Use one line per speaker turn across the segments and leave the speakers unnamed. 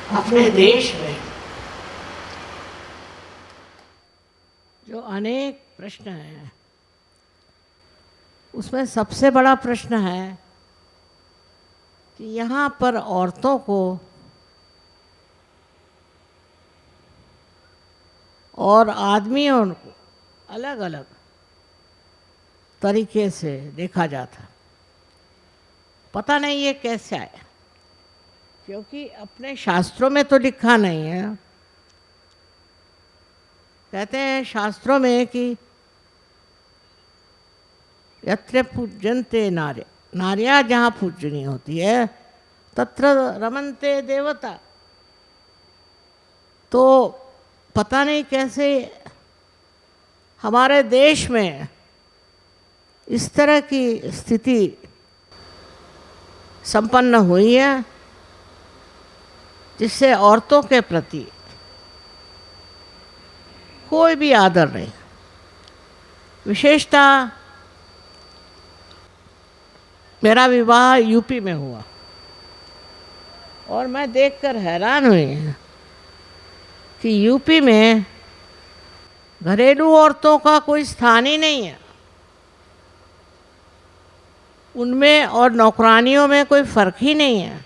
अपने देश में जो अनेक प्रश्न हैं, उसमें सबसे बड़ा प्रश्न है कि यहाँ पर औरतों को और आदमियों को अलग अलग तरीके से देखा जाता। पता नहीं ये कैसे आया, क्योंकि अपने शास्त्रों में तो लिखा नहीं है। कहते हैं शास्त्रों में कि यत्र पूज्यन्ते नार्य, नार्या जहाँ पूजनी होती है तत्र रमन्ते देवता। तो पता नहीं कैसे हमारे देश में इस तरह की स्थिति संपन्न हुई है, जिससे औरतों के प्रति कोई भी आदर नहीं। विशेषतः मेरा विवाह यूपी में हुआ और मैं देखकर हैरान हुई कि यूपी में घरेलू औरतों का कोई स्थान ही नहीं है। उनमें और नौकरानियों में कोई फर्क ही नहीं है।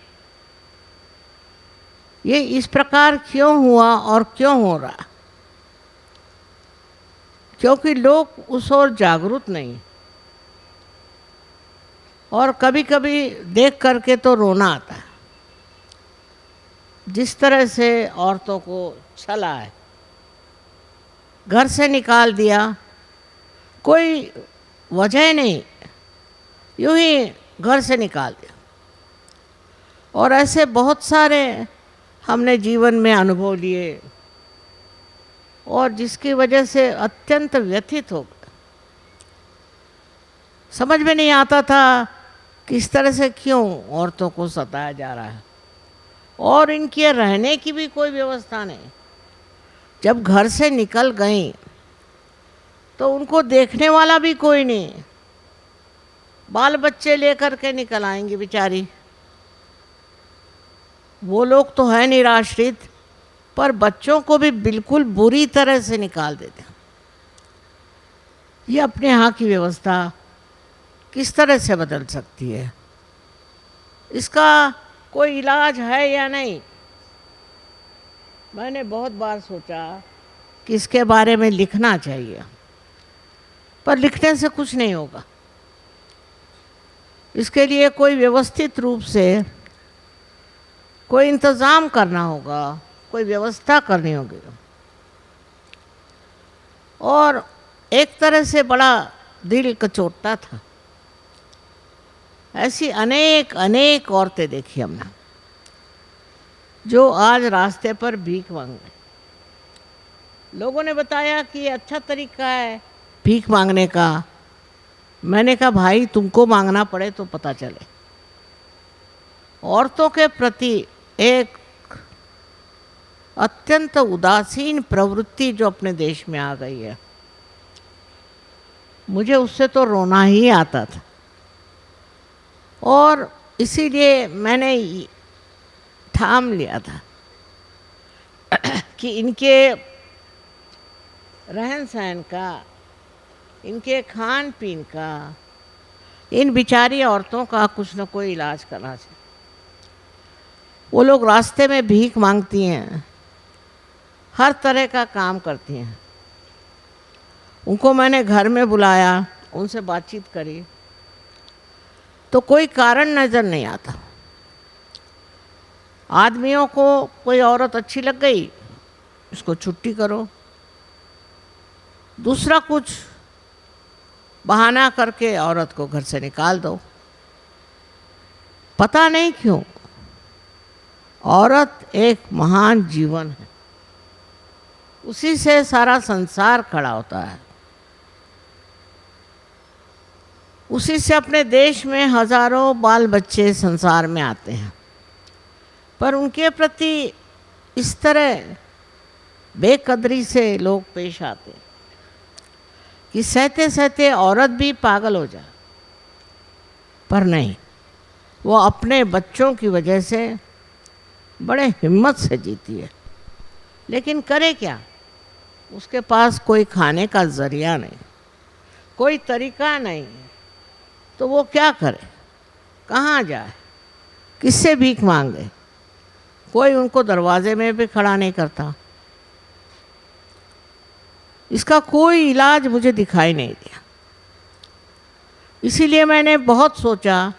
ये इस प्रकार क्यों हुआ और क्यों हो रहा? क्योंकि लोग उस ओर जागरूक नहीं। और कभी कभी देख करके तो रोना आता है, जिस तरह से औरतों को छला है, घर से निकाल दिया, कोई वजह नहीं, यूं ही घर से निकाल दिया। और ऐसे बहुत सारे हमने जीवन में अनुभव लिए और जिसकी वजह से अत्यंत व्यथित हो गए। समझ में नहीं आता था किस तरह से क्यों औरतों को सताया जा रहा है, और इनके रहने की भी कोई व्यवस्था नहीं। जब घर से निकल गई तो उनको देखने वाला भी कोई नहीं। बाल बच्चे लेकर के निकल आएंगी बेचारी। वो लोग तो है निराश्रित, पर बच्चों को भी बिल्कुल बुरी तरह से निकाल देते हैं। ये अपने यहाँ की व्यवस्था किस तरह से बदल सकती है? इसका कोई इलाज है या नहीं? मैंने बहुत बार सोचा कि इसके बारे में लिखना चाहिए, पर लिखने से कुछ नहीं होगा। इसके लिए कोई व्यवस्थित रूप से कोई इंतज़ाम करना होगा, कोई व्यवस्था करनी होगी। और एक तरह से बड़ा दिल कचोटता था। ऐसी अनेक अनेक औरतें देखी हमने, जो आज रास्ते पर भीख मांग रही। लोगों ने बताया कि ये अच्छा तरीका है भीख मांगने का। मैंने कहा भाई, तुमको मांगना पड़े तो पता चले। औरतों के प्रति एक अत्यंत उदासीन प्रवृत्ति जो अपने देश में आ गई है, मुझे उससे तो रोना ही आता था। और इसीलिए मैंने ठाम लिया था कि इनके रहन सहन का, इनके खान पीन का, इन बिचारी औरतों का कुछ न कोई इलाज करना चाहिए। वो लोग रास्ते में भीख मांगती हैं, हर तरह का काम करती हैं। उनको मैंने घर में बुलाया, उनसे बातचीत करी, तो कोई कारण नज़र नहीं आता। आदमियों को कोई औरत अच्छी लग गई, इसको छुट्टी करो, दूसरा कुछ बहाना करके औरत को घर से निकाल दो। पता नहीं क्यों औरत एक महान जीवन है, उसी से सारा संसार खड़ा होता है। उसी से अपने देश में हजारों बाल बच्चे संसार में आते हैं, पर उनके प्रति इस तरह बेकदरी से लोग पेश आते हैं कि सहते सहते औरत भी पागल हो जाए। पर नहीं, वो अपने बच्चों की वजह से बड़े हिम्मत से जीती है, लेकिन करे क्या? उसके पास कोई खाने का ज़रिया नहीं, कोई तरीका नहीं है, तो वो क्या करे? कहाँ जाए? किससे भीख मांगे? कोई उनको दरवाजे में भी खड़ा नहीं करता। इसका कोई इलाज मुझे दिखाई नहीं दिया। इसीलिए मैंने बहुत सोचा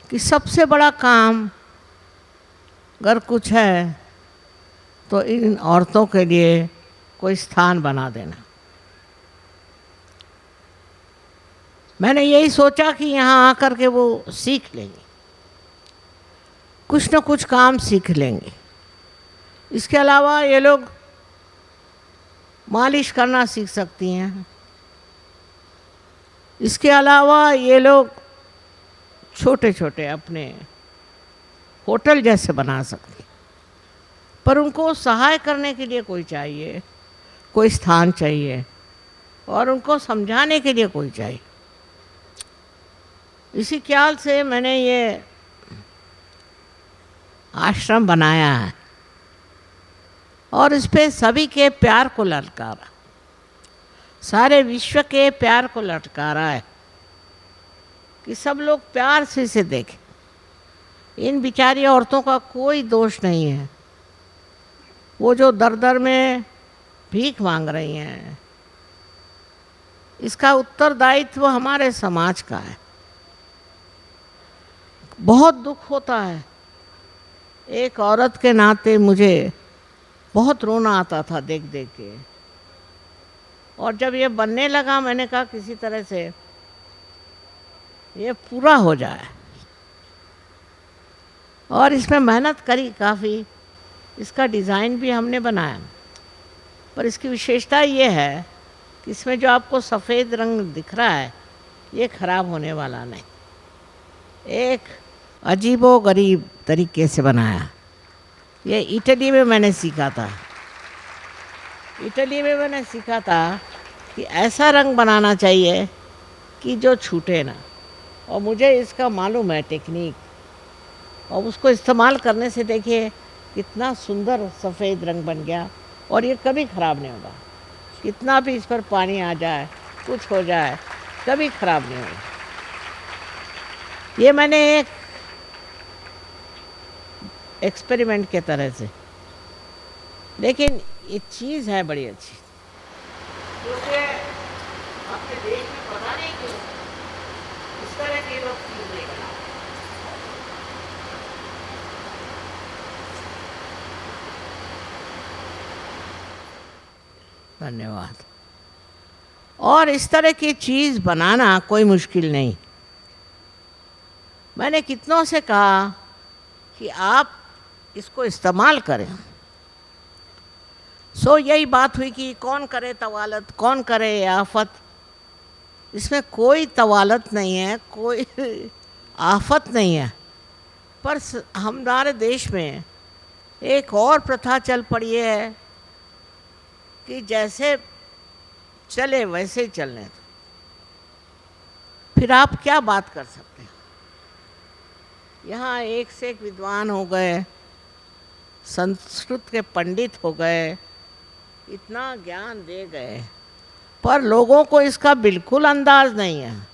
कि सबसे बड़ा काम अगर कुछ है तो इन औरतों के लिए कोई स्थान बना देना। मैंने यही सोचा कि यहाँ आकर के वो सीख लेंगे, कुछ न कुछ काम सीख लेंगे। इसके अलावा ये लोग मालिश करना सीख सकती हैं। इसके अलावा ये लोग छोटे छोटे अपने होटल जैसे बना सकते हैं, पर उनको सहाय करने के लिए कोई चाहिए, कोई स्थान चाहिए, और उनको समझाने के लिए कोई चाहिए। इसी ख्याल से मैंने ये आश्रम बनाया है और इस पे सभी के प्यार को ललकारा, सारे विश्व के प्यार को ललकारा है कि सब लोग प्यार से इसे देखें। इन बिचारी औरतों का कोई दोष नहीं है। वो जो दर दर में भीख मांग रही हैं, इसका उत्तरदायित्व हमारे समाज का है। बहुत दुख होता है। एक औरत के नाते मुझे बहुत रोना आता था देख देख के, और जब ये बनने लगा मैंने कहा किसी तरह से ये पूरा हो जाए, और इसमें मेहनत करी काफ़ी। इसका डिज़ाइन भी हमने बनाया, पर इसकी विशेषता ये है कि इसमें जो आपको सफ़ेद रंग दिख रहा है ये ख़राब होने वाला नहीं। एक अजीबो गरीब तरीके से बनाया। ये इटली में मैंने सीखा था। इटली में मैंने सीखा था कि ऐसा रंग बनाना चाहिए कि जो छूटे ना, और मुझे इसका मालूम है टेक्निक, और उसको इस्तेमाल करने से देखिए कितना सुंदर सफ़ेद रंग बन गया, और ये कभी ख़राब नहीं होगा। कितना भी इस पर पानी आ जाए, कुछ हो जाए, कभी ख़राब नहीं होगा। ये मैंने एक एक्सपेरिमेंट के तरह से, लेकिन ये चीज़ है बड़ी अच्छी, क्योंकि अपने देश में पता नहीं क्यों इस तरह के लोग चीज़ नहीं बनाते। धन्यवाद। और इस तरह की चीज़ बनाना कोई मुश्किल नहीं। मैंने कितनों से कहा कि आप इसको इस्तेमाल करें। सो यही बात हुई कि कौन करे तवालत, कौन करे आफत। इसमें कोई तवालत नहीं है, कोई आफत नहीं है, पर हमारे देश में एक और प्रथा चल पड़ी है कि जैसे चले वैसे ही चलने दो। फिर आप क्या बात कर सकते हैं? यहाँ एक से एक विद्वान हो गए, संस्कृत के पंडित हो गए, इतना ज्ञान दे गए, पर लोगों को इसका बिल्कुल अंदाज नहीं है।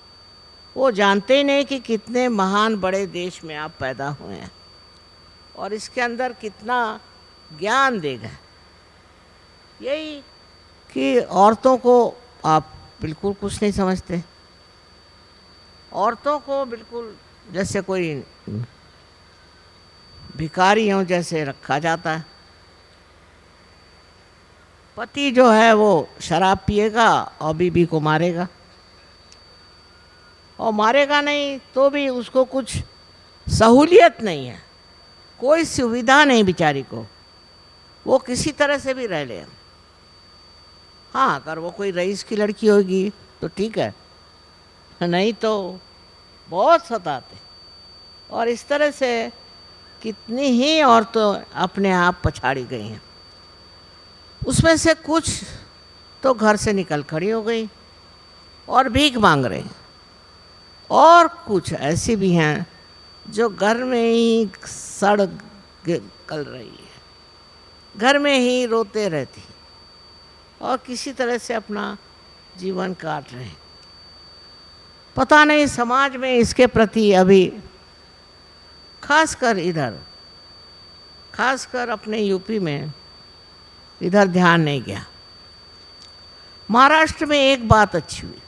वो जानते ही नहीं कि कितने महान बड़े देश में आप पैदा हुए हैं और इसके अंदर कितना ज्ञान दे गए। यही कि औरतों को आप बिल्कुल कुछ नहीं समझते। औरतों को बिल्कुल जैसे कोई भिखारियों जैसे रखा जाता है। पति जो है वो शराब पिएगा और बीबी को मारेगा, और मारेगा नहीं तो भी उसको कुछ सहूलियत नहीं है, कोई सुविधा नहीं बेचारी को। वो किसी तरह से भी रह ले। हाँ, अगर वो कोई रईस की लड़की होगी तो ठीक है, नहीं तो बहुत सताते। और इस तरह से कितनी ही औरतें अपने आप पछाड़ी गई हैं। उसमें से कुछ तो घर से निकल खड़ी हो गई और भीख मांग रही, और कुछ ऐसी भी हैं जो घर में ही सड़ गल रही है, घर में ही रोते रहती और किसी तरह से अपना जीवन काट रहे हैं। पता नहीं समाज में इसके प्रति अभी खासकर इधर, खासकर अपने यूपी में इधर ध्यान नहीं गया। महाराष्ट्र में एक बात अच्छी हुई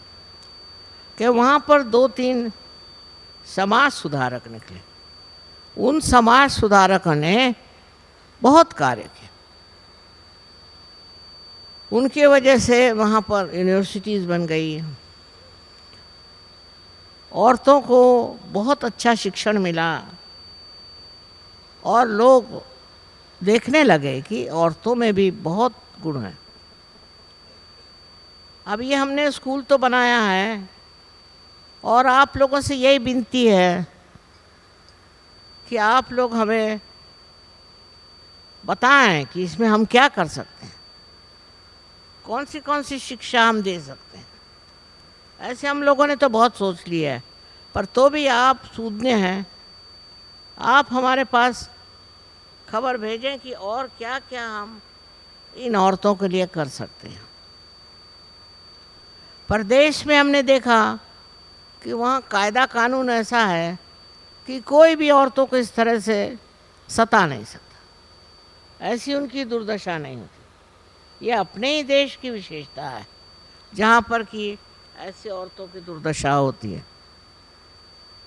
कि वहाँ पर 2-3 समाज सुधारक निकले। उन समाज सुधारकों ने बहुत कार्य किया। उनके वजह से वहाँ पर यूनिवर्सिटीज़ बन गई, औरतों को बहुत अच्छा शिक्षण मिला और लोग देखने लगे कि औरतों में भी बहुत गुण है। अब ये हमने स्कूल तो बनाया है और आप लोगों से यही विनती है कि आप लोग हमें बताएं कि इसमें हम क्या कर सकते हैं, कौन सी शिक्षा हम दे सकते हैं। ऐसे हम लोगों ने तो बहुत सोच लिया है, पर तो भी आप सूझने हैं, आप हमारे पास खबर भेजें कि और क्या क्या हम इन औरतों के लिए कर सकते हैं। प्रदेश में हमने देखा कि वहाँ कायदा कानून ऐसा है कि कोई भी औरतों को इस तरह से सता नहीं सकता, ऐसी उनकी दुर्दशा नहीं होती। ये अपने ही देश की विशेषता है जहाँ पर कि ऐसी औरतों की दुर्दशा होती है।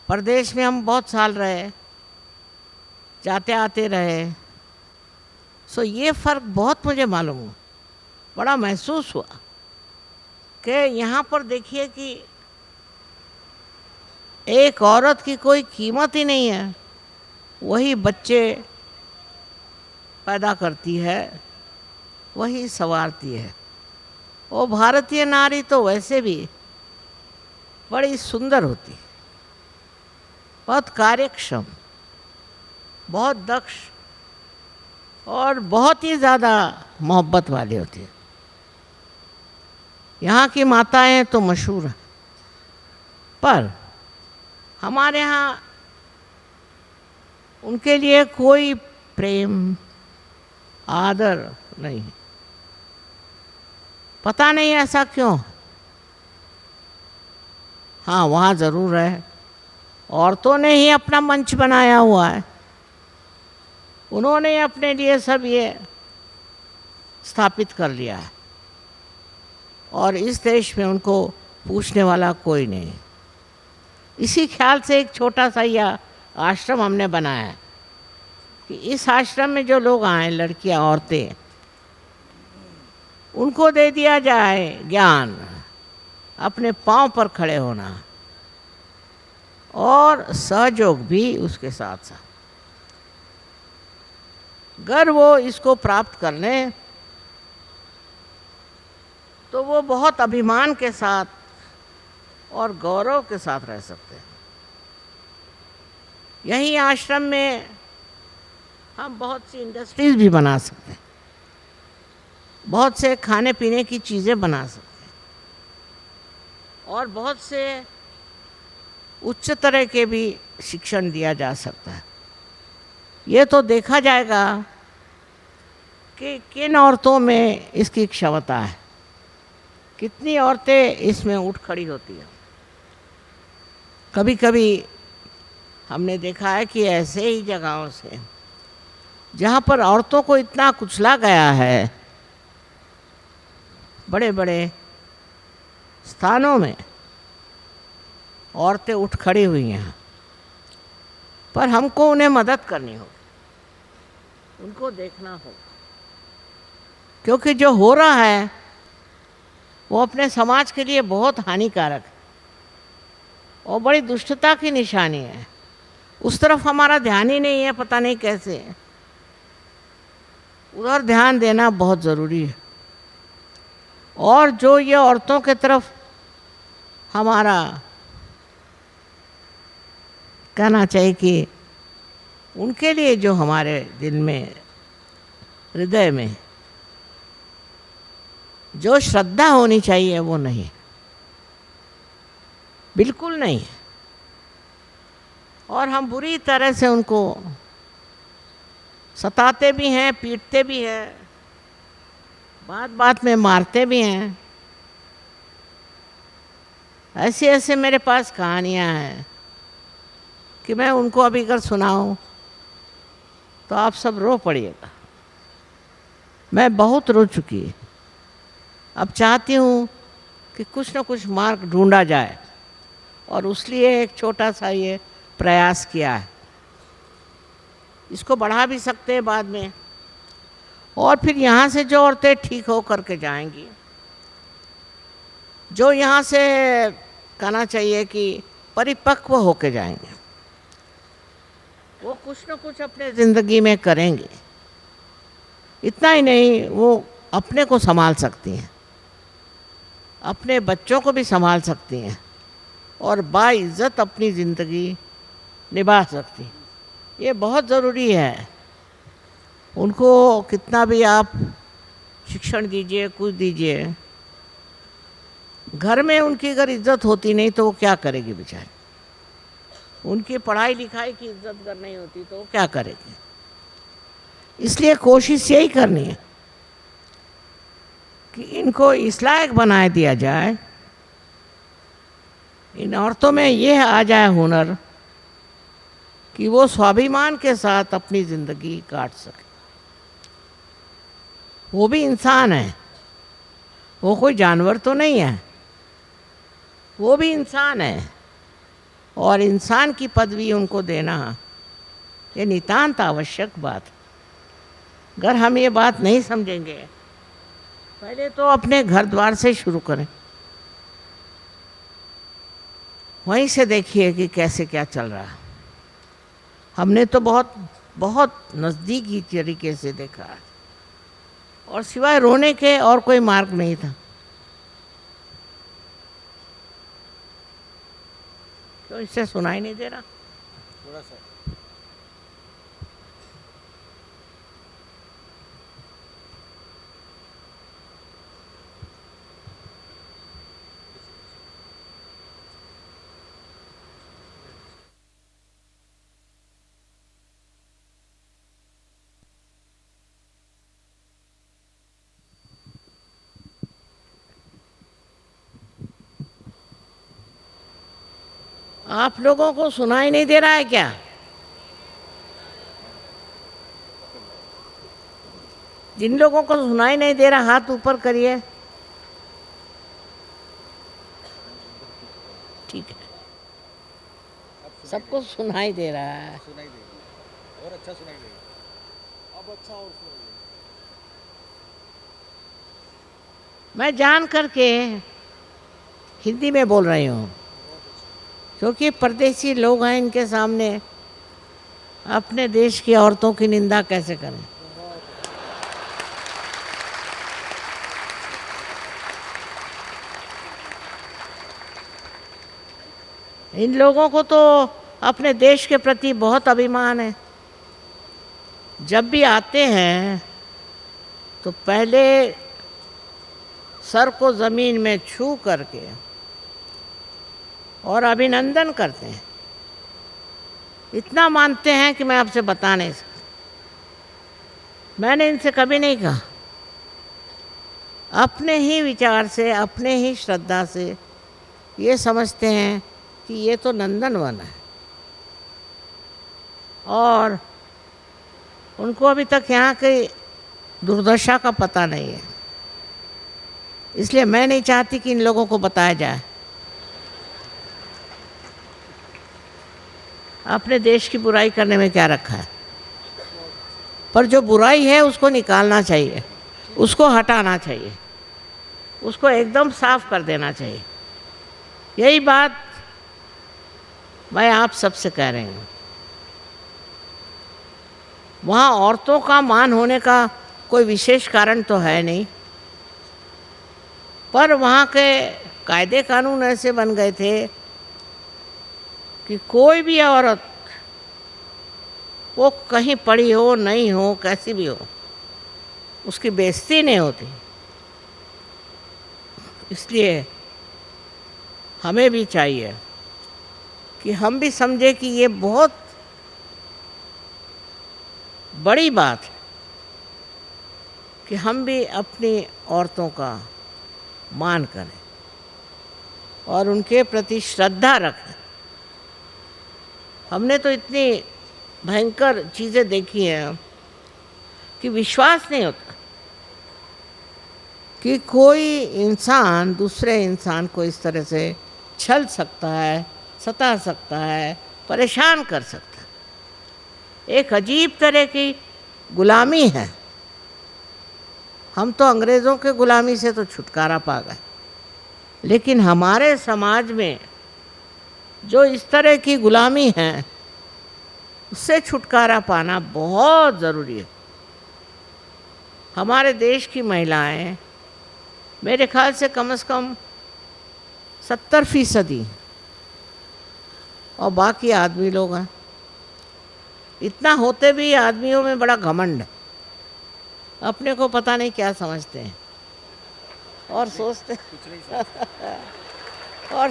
प्रदेश में हम बहुत साल रहे, जाते आते रहे, सो ये फ़र्क बहुत मुझे मालूम हुआ, बड़ा महसूस हुआ कि यहाँ पर देखिए कि एक औरत की कोई कीमत ही नहीं है। वही बच्चे पैदा करती है, वही संवारती है। वो भारतीय नारी तो वैसे भी बड़ी सुंदर होती है, बहुत कार्यक्षम, बहुत दक्ष और बहुत ही ज़्यादा मोहब्बत वाली होती है। यहाँ की माताएं तो मशहूर हैं, पर हमारे यहाँ उनके लिए कोई प्रेम आदर नहीं। पता नहीं ऐसा क्यों। हाँ, वहाँ ज़रूर है, औरतों ने ही अपना मंच बनाया हुआ है, उन्होंने अपने लिए सब ये स्थापित कर लिया है और इस देश में उनको पूछने वाला कोई नहीं। इसी ख्याल से एक छोटा सा यह आश्रम हमने बनाया है कि इस आश्रम में जो लोग आए, लड़कियां, औरतें, उनको दे दिया जाए ज्ञान, अपने पांव पर खड़े होना और सहयोग भी उसके साथ साथ। अगर वो इसको प्राप्त कर लें तो वो बहुत अभिमान के साथ और गौरव के साथ रह सकते हैं। यही आश्रम में हम बहुत सी इंडस्ट्रीज भी बना सकते हैं, बहुत से खाने पीने की चीज़ें बना सकते हैं और बहुत से उच्च तरह के भी शिक्षण दिया जा सकता है। ये तो देखा जाएगा कि किन औरतों में इसकी क्षमता है, कितनी औरतें इसमें उठ खड़ी होती हैं। कभी कभी हमने देखा है कि ऐसे ही जगहों से जहाँ पर औरतों को इतना कुचला गया है, बड़े बड़े स्थानों में औरतें उठ खड़ी हुई हैं, पर हमको उन्हें मदद करनी होगी, उनको देखना होगा, क्योंकि जो हो रहा है वो अपने समाज के लिए बहुत हानिकारक है और बड़ी दुष्टता की निशानी है। उस तरफ हमारा ध्यान ही नहीं है, पता नहीं कैसे। उधर ध्यान देना बहुत ज़रूरी है। और जो ये औरतों के तरफ हमारा कहना चाहिए कि उनके लिए जो हमारे दिल में, हृदय में जो श्रद्धा होनी चाहिए वो नहीं, बिल्कुल नहीं। और हम बुरी तरह से उनको सताते भी हैं, पीटते भी हैं, बात बात में मारते भी हैं। ऐसे ऐसे मेरे पास कहानियाँ हैं कि मैं उनको अभी अगर सुनाऊं तो आप सब रो पड़िएगा। मैं बहुत रो चुकी। अब चाहती हूँ कि कुछ न कुछ मार्ग ढूंढा जाए, और उसलिए एक छोटा सा ये प्रयास किया है। इसको बढ़ा भी सकते हैं बाद में, और फिर यहाँ से जो औरतें ठीक हो करके जाएंगी, जो यहाँ से कहना चाहिए कि परिपक्व होके जाएंगे, वो कुछ न कुछ अपने ज़िंदगी में करेंगे। इतना ही नहीं, वो अपने को संभाल सकती हैं, अपने बच्चों को भी संभाल सकती हैं, और बाइज्जत अपनी ज़िंदगी निभा सकती हैं। ये बहुत ज़रूरी है। उनको कितना भी आप शिक्षण दीजिए, कुछ दीजिए, घर में उनकी अगर इज्जत होती नहीं तो वो क्या करेगी बेचारी। उनकी पढ़ाई लिखाई की इज्जत अगर नहीं होती तो वो क्या करेगी। इसलिए कोशिश यही करनी है कि इनको इस लायक बना दिया जाए, इन औरतों में ये आ जाए हुनर कि वो स्वाभिमान के साथ अपनी ज़िंदगी काट सके। वो भी इंसान है, वो कोई जानवर तो नहीं है, वो भी इंसान है, और इंसान की पदवी उनको देना ये नितांत आवश्यक बात है। अगर हम ये बात नहीं समझेंगे, पहले तो अपने घर द्वार से शुरू करें, वहीं से देखिए कि कैसे क्या चल रहा है। हमने तो बहुत बहुत नज़दीकी तरीके से देखा है, और सिवाय रोने के और कोई मार्ग नहीं था। तो इससे सुनाई नहीं दे रहा
थोड़ा सा।
आप लोगों को सुनाई नहीं दे रहा है क्या? जिन लोगों को सुनाई नहीं दे रहा, हाथ ऊपर करिए। ठीक है, सबको सुनाई दे रहा है।
सुनाई देगा और अच्छा सुनाई देगा। अब अच्छा और सुनाई देगा।
मैं जान करके हिंदी में बोल रही हूँ, क्योंकि परदेसी लोग हैं, इनके सामने अपने देश की औरतों की निंदा कैसे करें। इन लोगों को तो अपने देश के प्रति बहुत अभिमान है। जब भी आते हैं तो पहले सर को ज़मीन में छू करके और अभिनंदन करते हैं। इतना मानते हैं कि मैं आपसे बता नहीं सकता। मैंने इनसे कभी नहीं कहा, अपने ही विचार से, अपने ही श्रद्धा से ये समझते हैं कि ये तो नंदनवन है, और उनको अभी तक यहाँ की दुर्दशा का पता नहीं है। इसलिए मैं नहीं चाहती कि इन लोगों को बताया जाए अपने देश की बुराई करने में क्या रखा है। पर जो बुराई है उसको निकालना चाहिए, उसको हटाना चाहिए, उसको एकदम साफ कर देना चाहिए। यही बात मैं आप सबसे कह रही हूँ। वहाँ औरतों का मान होने का कोई विशेष कारण तो है नहीं, पर वहाँ के कायदे कानून ऐसे बन गए थे कि कोई भी औरत, वो कहीं पढ़ी हो नहीं हो, कैसी भी हो, उसकी बेइज्जती नहीं होती। इसलिए हमें भी चाहिए कि हम भी समझे कि ये बहुत बड़ी बात है कि हम भी अपनी औरतों का मान करें और उनके प्रति श्रद्धा रखें। हमने तो इतनी भयंकर चीज़ें देखी हैं कि विश्वास नहीं होता कि कोई इंसान दूसरे इंसान को इस तरह से छल सकता है, सता सकता है, परेशान कर सकता है। एक अजीब तरह की गुलामी है। हम तो अंग्रेज़ों के गुलामी से तो छुटकारा पा गए, लेकिन हमारे समाज में जो इस तरह की गुलामी है उससे छुटकारा पाना बहुत ज़रूरी है। हमारे देश की महिलाएं मेरे ख्याल से कम 70% और बाकी आदमी लोग हैं। इतना होते भी आदमियों में बड़ा घमंड है, अपने को पता नहीं क्या समझते हैं और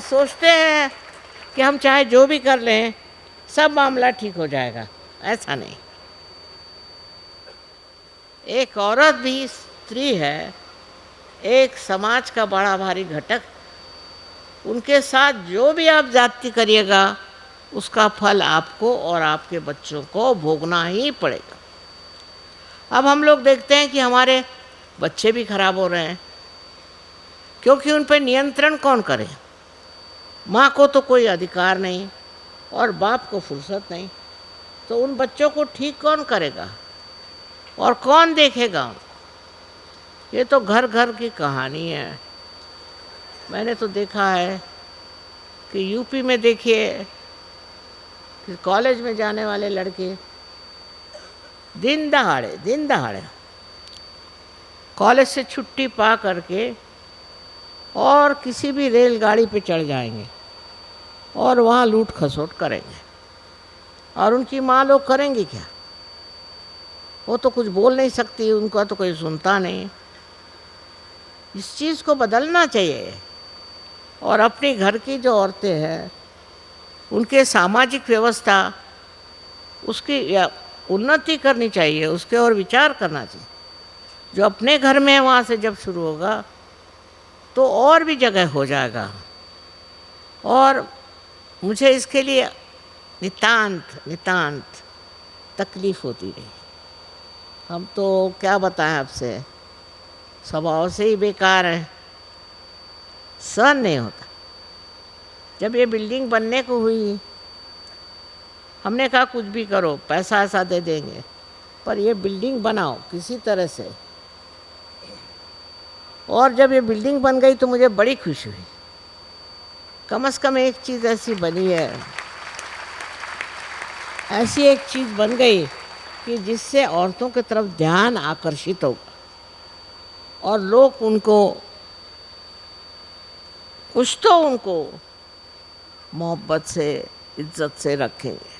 सोचते हैं कि हम चाहे जो भी कर लें सब मामला ठीक हो जाएगा। ऐसा नहीं। एक औरत भी स्त्री है, एक समाज का बड़ा भारी घटक। उनके साथ जो भी आप जाति करिएगा उसका फल आपको और आपके बच्चों को भोगना ही पड़ेगा। अब हम लोग देखते हैं कि हमारे बच्चे भी खराब हो रहे हैं, क्योंकि उन पर नियंत्रण कौन करे। माँ को तो कोई अधिकार नहीं और बाप को फुर्सत नहीं, तो उन बच्चों को ठीक कौन करेगा और कौन देखेगा। ये तो घर घर की कहानी है। मैंने तो देखा है कि यूपी में देखिए कि कॉलेज में जाने वाले लड़के दिन दहाड़े कॉलेज से छुट्टी पा करके और किसी भी रेलगाड़ी पे चढ़ जाएंगे और वहाँ लूट खसोट करेंगे। और उनकी माँ लोग करेंगी क्या? वो तो कुछ बोल नहीं सकती, उनका तो कोई सुनता नहीं। इस चीज़ को बदलना चाहिए और अपने घर की जो औरतें हैं उनके सामाजिक व्यवस्था उसकी उन्नति करनी चाहिए, उसके और विचार करना चाहिए। जो अपने घर में है वहाँ से जब शुरू होगा तो और भी जगह हो जाएगा। और मुझे इसके लिए नितांत तकलीफ़ होती रही। हम तो क्या बताएं आपसे, स्वभाव से ही बेकार है, सहन नहीं होता। जब ये बिल्डिंग बनने को हुई हमने कहा कुछ भी करो, पैसा ऐसा दे देंगे, पर ये बिल्डिंग बनाओ किसी तरह से। और जब ये बिल्डिंग बन गई तो मुझे बड़ी खुशी हुई। कम से कम एक चीज़ ऐसी बनी है, ऐसी एक चीज़ बन गई कि जिससे औरतों की तरफ ध्यान आकर्षित होगा और लोग उनको कुछ तो उनको मोहब्बत से, इज्जत से रखेंगे।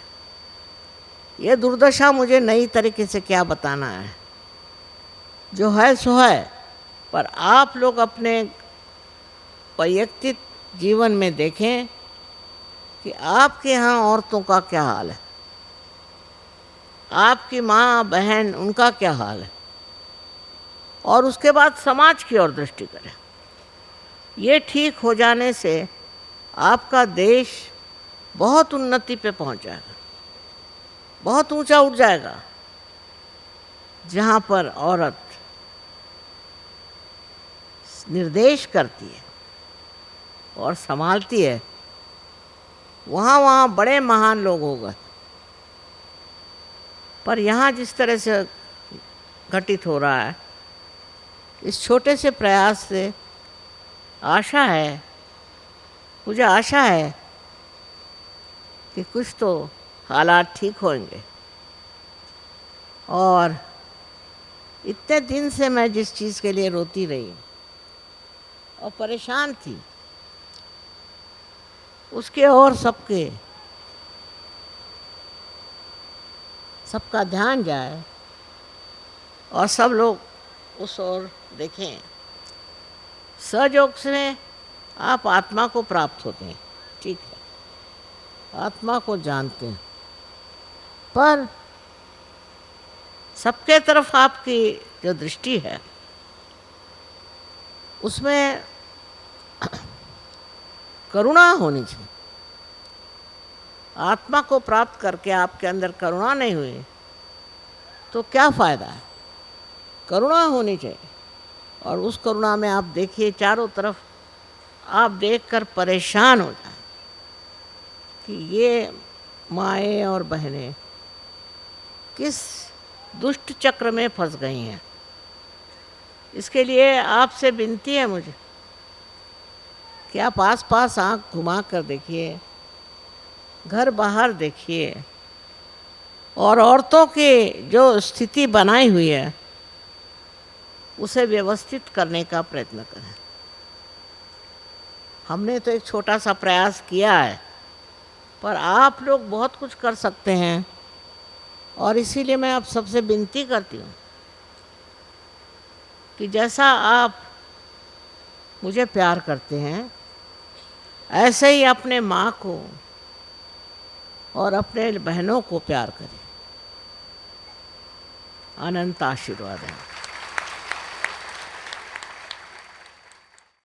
ये दुर्दशा मुझे नई तरीके से क्या बताना है, जो है सो है। पर आप लोग अपने वैयक्तिक जीवन में देखें कि आपके यहाँ औरतों का क्या हाल है, आपकी माँ बहन उनका क्या हाल है, और उसके बाद समाज की ओर दृष्टि करें। ये ठीक हो जाने से आपका देश बहुत उन्नति पे पहुंच जाएगा, बहुत ऊंचा उठ जाएगा। जहाँ पर औरत निर्देश करती है और संभालती है, वहाँ बड़े महान लोग हो गए। पर यहाँ जिस तरह से घटित हो रहा है, इस छोटे से प्रयास से मुझे आशा है कि कुछ तो हालात ठीक होंगे। और इतने दिन से मैं जिस चीज़ के लिए रोती रही और परेशान थी, उसके और सबका ध्यान जाए और सब लोग उस ओर देखें। सहयोग से आप आत्मा को प्राप्त होते हैं, ठीक है, आत्मा को जानते हैं, पर सबके तरफ आपकी जो दृष्टि है उसमें करुणा होनी चाहिए। आत्मा को प्राप्त करके आपके अंदर करुणा नहीं हुई तो क्या फ़ायदा है? करुणा होनी चाहिए। और उस करुणा में आप देखिए चारों तरफ, आप देखकर परेशान हो जाए कि ये माएँ और बहनें किस दुष्ट चक्र में फंस गई हैं। इसके लिए आपसे विनती है मुझे कि आप आस पास आँख घुमा कर देखिए, घर बाहर देखिए, और औरतों की जो स्थिति बनाई हुई है उसे व्यवस्थित करने का प्रयत्न करें। हमने तो एक छोटा सा प्रयास किया है, पर आप लोग बहुत कुछ कर सकते हैं। और इसीलिए मैं आप सबसे विनती करती हूँ कि जैसा आप मुझे प्यार करते हैं ऐसे ही अपने माँ को और अपने बहनों को प्यार करें। अनंत आशीर्वाद है।